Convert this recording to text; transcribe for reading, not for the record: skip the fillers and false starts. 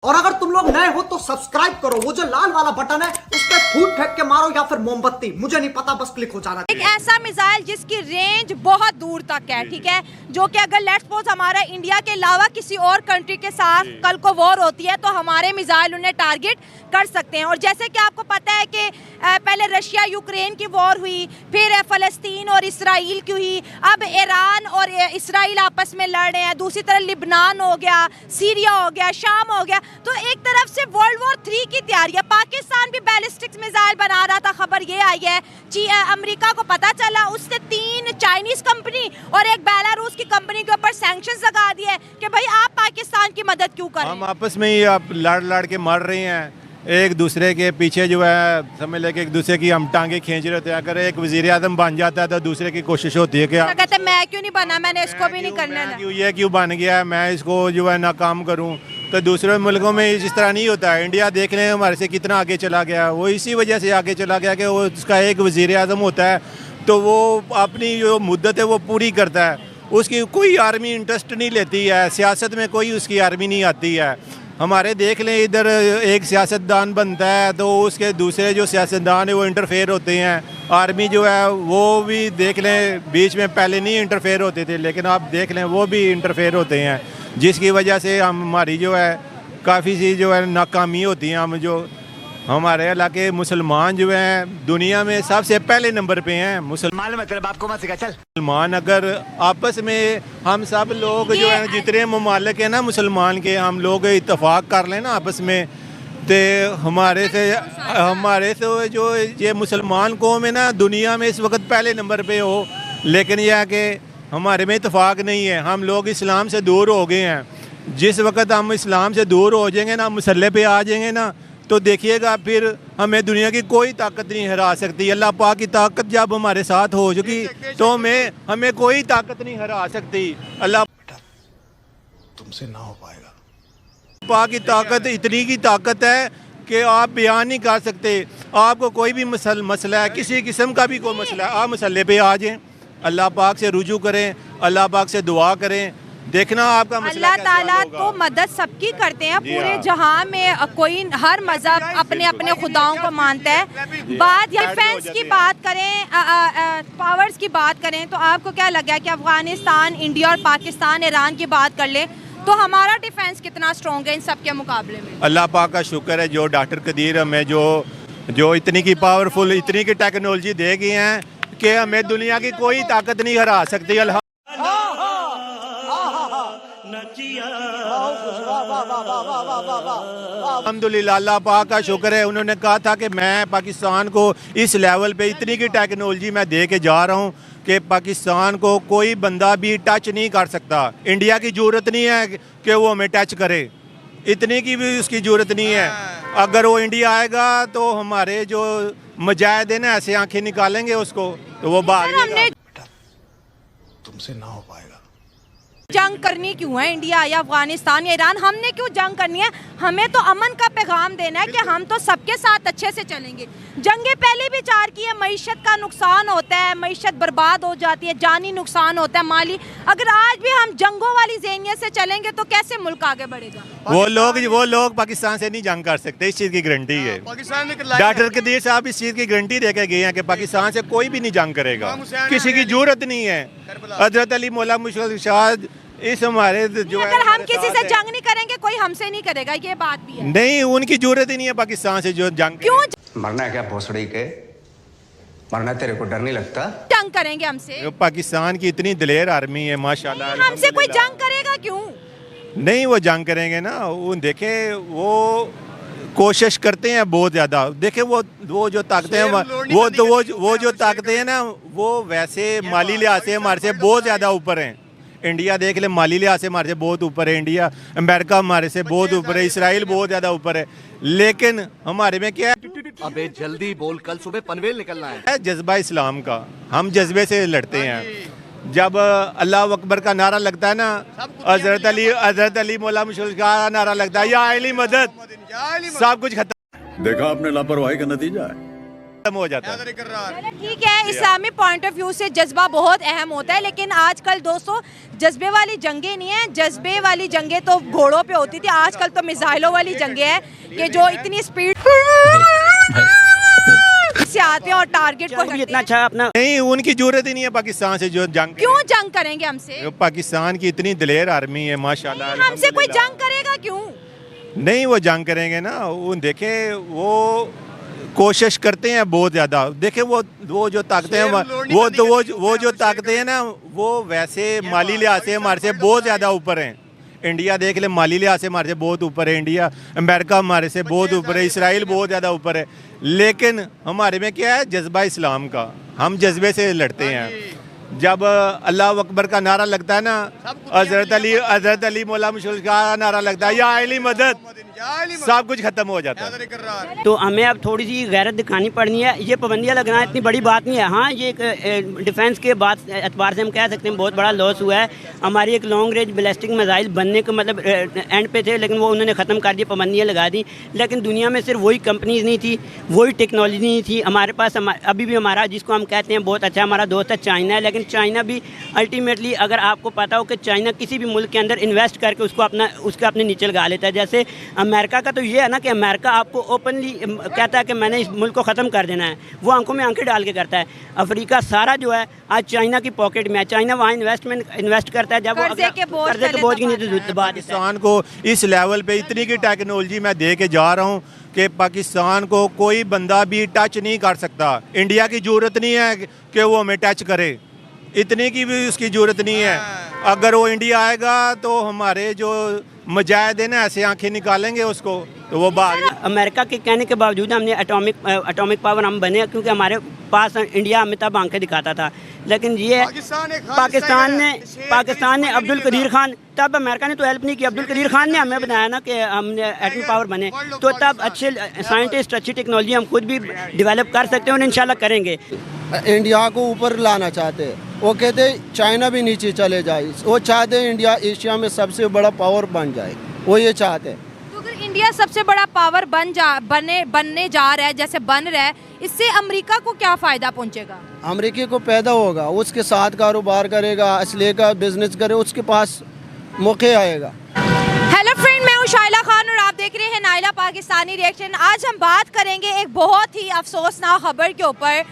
और अगर तुम लोग नए हो तो सब्सक्राइब करो, वो जो लाल वाला बटन है उस पर फूट फेंक के मारो या फिर मोमबत्ती, मुझे नहीं पता, बस क्लिक हो जाना। एक ऐसा मिसाइल जिसकी रेंज बहुत दूर तक है, ठीक है, जो कि अगर लेट्स सपोज हमारा इंडिया के अलावा किसी और कंट्री के साथ कल को वॉर होती है तो हमारे मिसाइल उन्हें टारगेट कर सकते हैं। और जैसे कि आपको पता है कि पहले रशिया यूक्रेन की वॉर हुई, फिर फ़लस्तीन और इसराइल की हुई, अब ईरान और इसराइल आपस में लड़ रहे हैं, दूसरी तरफ लिबनान हो गया, सीरिया हो गया, शाम हो गया। तो एक तरफ से वर्ल्ड वॉर 3 की तैयारी है। पाकिस्तान भी बैलिस्टिक मिसाइल बना रहा था, खबर ये आई है अमेरिका को पता चला, उसने 3 चाइनीज कंपनी और एक बेलारूस की कंपनी के ऊपर सैंक्शंस लगा दिए कि भाई आप पाकिस्तान की मदद क्यों कर रहे हैं। हम आपस में ही आप लड़ के मर रहे हैं, एक दूसरे के पीछे जो है समझ ले कि एक दूसरे की हम टांगे खींच रहे थे। अगर एक वजीर आजम बन जाता है तो दूसरे की कोशिश होती है कि कहते मैं क्यों नहीं बना, मैंने इसको भी नहीं करना है, ये क्यों बन गया है, मैं इसको जो है नाकाम करूं। तो दूसरे मुल्कों में इस तरह नहीं होता है। इंडिया देख लें हमारे से कितना आगे चला गया, वो इसी वजह से आगे चला गया कि वो उसका एक वजीर आजम होता है तो वो अपनी जो मुद्दत है वो पूरी करता है, उसकी कोई आर्मी इंटरेस्ट नहीं लेती है, सियासत में कोई उसकी आर्मी नहीं आती है। हमारे देख लें इधर एक सियासतदान बनता है तो उसके दूसरे जो सियासतदान है वो इंटरफेयर होते हैं। आर्मी जो है वो भी देख लें बीच में पहले नहीं इंटरफेयर होते थे, लेकिन आप देख लें वो भी इंटरफेयर होते हैं, जिसकी वजह से हमारी जो है काफ़ी सी जो है नाकामी होती है। हम जो हमारे इलाके मुसलमान जो हैं दुनिया में सबसे पहले नंबर पे हैं। मुसलमान मतलब आपको मत सिखा चल। मुसलमान अगर आपस में हम सब लोग जो है जितने ममालिक हैं ना मुसलमान के, हम लोग इत्तेफाक कर लें ना आपस में, तो हमारे से जो ये मुसलमान कौम है ना दुनिया में इस वक्त पहले नंबर पे हो, लेकिन यह है कि हमारे में इत्तेफाक नहीं है। हम लोग इस्लाम से दूर हो गए हैं। जिस वक्त हम इस्लाम से दूर हो जाएंगे ना, मसले पे आ जाएंगे ना, तो देखिएगा फिर हमें दुनिया की कोई ताकत नहीं हरा सकती। अल्लाह पाक की ताकत जब हमारे साथ हो चुकी तो हमें कोई ताकत नहीं हरा सकती। अल्लाह तुमसे ना हो पाएगा। पाक की ताकत इतनी की ताकत है कि आप बयान नहीं कर सकते। आपको कोई भी मसला है, किसी किस्म का भी कोई मसला है, आप मसले पे आ जाएं, अल्लाह पाक से रुजू करें, अल्लाह पाक से दुआ करें, देखना आपका मसला अल्लाह ताला तो मदद सबकी करते हैं। पूरे जहां में कोई हर मजहब अपने अपने खुदाओं को मानता है। बात डिफेंस की बात करें, पावर्स की बात करें, तो आपको क्या लगा कि अफगानिस्तान, इंडिया और पाकिस्तान, ईरान की बात कर ले तो हमारा डिफेंस कितना स्ट्रॉन्ग है इन सब के मुकाबले में? अल्लाह पाक का शुक्र है जो डॉक्टर कदीर हमें जो इतनी की पावरफुल, इतनी की टेक्नोलॉजी दे गई हैं कि हमें दुनिया की कोई ताकत नहीं हरा सकती। अल्हम्दुलिल्लाह अल्लाह पाक का शुक्र है। उन्होंने कहा था कि मैं पाकिस्तान को इस लेवल पे इतनी की टेक्नोलॉजी मैं दे के जा रहा हूँ कि पाकिस्तान को कोई बंदा भी टच नहीं कर सकता। इंडिया की ज़रूरत नहीं है कि वो हमें टच करे, इतनी की भी उसकी ज़रूरत नहीं है। अगर वो इंडिया आएगा तो हमारे जो मुजाहिदीन हैं ऐसे आंखें निकालेंगे उसको तो वो भागेगा। तुमसे ना हो पाएगा। जंग करनी क्यों है इंडिया या अफगानिस्तान या ईरान? हमने क्यों जंग करनी है? हमें तो अमन का पैगाम देना है कि हम तो सबके साथ अच्छे से चलेंगे। जंगें पहले भी 4 की है, मईशत का नुकसान होता है, मईशत बर्बाद हो जाती है, जानी नुकसान होता है, माली। अगर आज भी हम जंगों वाली ज़हनियत से चलेंगे तो कैसे मुल्क आगे बढ़ेगा? वो लोग पाकिस्तान से नहीं जंग कर सकते, इस चीज़ की गारंटी है। डॉक्टर कदीर साहब इस चीज़ की गारंटी दे के गए हैं कि पाकिस्तान से कोई भी नहीं जंग करेगा, किसी की जरूरत नहीं है। हजरत अली मौला मुश्किल शाह इस हमारे जो अगर हम किसी से जंग नहीं करेंगे कोई हमसे नहीं करेगा, ये बात भी है। नहीं, उनकी जरूरत ही नहीं है पाकिस्तान से जो जंग। क्यों मरना है क्या भोसड़ी के? मरना तेरे को डर नहीं लगता? जंग करेंगे हमसे? पाकिस्तान की इतनी दिलेर आर्मी है माशाल्लाह। हमसे कोई जंग करेगा क्यों? नहीं, वो जंग करेंगे ना, वो देखे वो कोशिश करते हैं बहुत ज़्यादा। देखे वो जो ताकतें हैं वो जो ताकतें हैं ना वो वैसे माली लिहाज से हमारे से बहुत ज़्यादा ऊपर हैं। इंडिया देख ले, माली लिहाज से हमारे से बहुत ऊपर है इंडिया, अमेरिका हमारे से बहुत ऊपर है, इसराइल बहुत ज़्यादा ऊपर है, लेकिन हमारे में क्या है? अबे जल्दी बोल, कल सुबह पनवेल निकलना है। जज्बा इस्लाम का, हम जज्बे से लड़ते हैं। जब अल्लाह अकबर का नारा लगता है ना, हजरत अली मौला मुश्किल का नारा लगता है, या अली मदद, सब कुछ खत्म। देखा आपने लापरवाही का नतीजा है। खत्म हो जाता है। चलो ठीक है, इस्लामी पॉइंट ऑफ व्यू से जज्बा बहुत अहम होता है, लेकिन आजकल दोस्तों जज्बे वाली जंगें नहीं है, जज्बे वाली जंगें तो घोड़ों पे होती थी, आजकल तो मिसाइलों वाली जंगें हैं कि जो इतनी स्पीड से आते हैं और टारगेट को इतना अच्छा अपना नहीं, उनकी जरूरत ही नहीं है पाकिस्तान से जो जंग क्यों जंग करेंगे हमसे? पाकिस्तान की इतनी दिलेर आर्मी है माशाल्लाह। हमसे कोई जंग करेगा क्यों? नहीं, वो जंग करेंगे ना, वो देखे वो कोशिश करते हैं बहुत ज़्यादा। देखे वो जो ताकतें हैं वो जो ताकतें हैं ना, वो वैसे माली लिहाज से हमारे से बहुत ज़्यादा ऊपर हैं। इंडिया देख ले, माली लिहाज से हमारे से बहुत ऊपर है इंडिया, अमेरिका हमारे से बहुत ऊपर है, इसराइल बहुत ज़्यादा ऊपर है। लेकिन हमारे में क्या है, जज्बा इस्लाम का, हम जज्बे से लड़ते हैं। जब अल्लाह अकबर का नारा लगता है ना, हजरत अली मौला मुशर्रफ का नारा लगता है, या अली मदद, सब कुछ खत्म हो जाता है। तो हमें अब थोड़ी सी गैरत दिखानी पड़नी है। ये पाबंदियाँ लगना इतनी बड़ी बात नहीं है। हाँ, ये एक डिफेंस के बाद एतबार से हम कह सकते हैं बहुत बड़ा लॉस हुआ है। हमारी एक लॉन्ग रेंज बैलिस्टिक मिसाइल बनने के मतलब एंड पे थे, लेकिन वो उन्होंने ख़त्म कर दिया, पाबंदियाँ लगा दी। लेकिन दुनिया में सिर्फ वही कंपनीज नहीं थी, वही टेक्नोलॉजी नहीं थी हमारे पास। अभी भी हमारा जिसको हम कहते हैं बहुत अच्छा हमारा दोस्त है चाइना है, लेकिन चाइना भी अल्टीमेटली अगर आपको पता हो कि चाइना किसी भी मुल्क के अंदर इन्वेस्ट करके उसको अपने नीचे लगा लेता है। जैसे अमेरिका का तो ये है ना कि अमेरिका आपको ओपनली कहता है कि मैंने इस मुल्क को ख़त्म कर देना है, वो आंखों में आंखें डाल के करता है। अफ्रीका सारा जो है आज चाइना की पॉकेट में है, चाइना वहाँ इन्वेस्ट करता है। जब वो कर्जे के बोझ की नहीं पाकिस्तान को इस लेवल पे इतनी की टेक्नोलॉजी मैं दे के जा रहा हूँ कि पाकिस्तान को कोई बंदा भी टच नहीं कर सकता। इंडिया की ज़रूरत नहीं है कि वो हमें टच करे, इतनी की भी उसकी ज़रूरत नहीं है। अगर वो इंडिया आएगा तो हमारे जो मुजाहिदीन ऐसे आंखें निकालेंगे उसको, तो वो भाग। अमेरिका के कहने के बावजूद हमने एटॉमिक पावर हम बने, क्योंकि हमारे पास इंडिया हमें तब आंखें दिखाता था। लेकिन ये पाकिस्तान ने अब्दुल कदीर खान, तब अमेरिका ने तो हेल्प नहीं की, अब्दुल कदीर खान ने हमें बनाया ना कि हमने एटॉमिक पावर बने। तो तब अच्छे साइंटिस्ट, अच्छी टेक्नोलॉजी हम खुद भी डेवलप कर सकते हैं और इंशाल्लाह करेंगे। इंडिया को ऊपर लाना चाहते हैं, वो कहते चाइना भी नीचे चले जाए, वो चाहते हैं इंडिया एशिया में सबसे बड़ा पावर बन जाए, वो ये चाहते हैं। तो अगर इंडिया सबसे बड़ा पावर बनने जा रहा है, जैसे बन रहा है, इससे अमेरिका को क्या फ़ायदा पहुंचेगा? अमेरिका को पैदा होगा, उसके साथ कारोबार करेगा, असले का बिजनेस करे, उसके पास मौके आएगा। हेलो फ्रेंड, मैं हूँ शाइला खान और आप देख रहे हैं नाइला पाकिस्तानी रिएक्शन। आज हम बात करेंगे एक बहुत ही अफसोसनाक खबर के ऊपर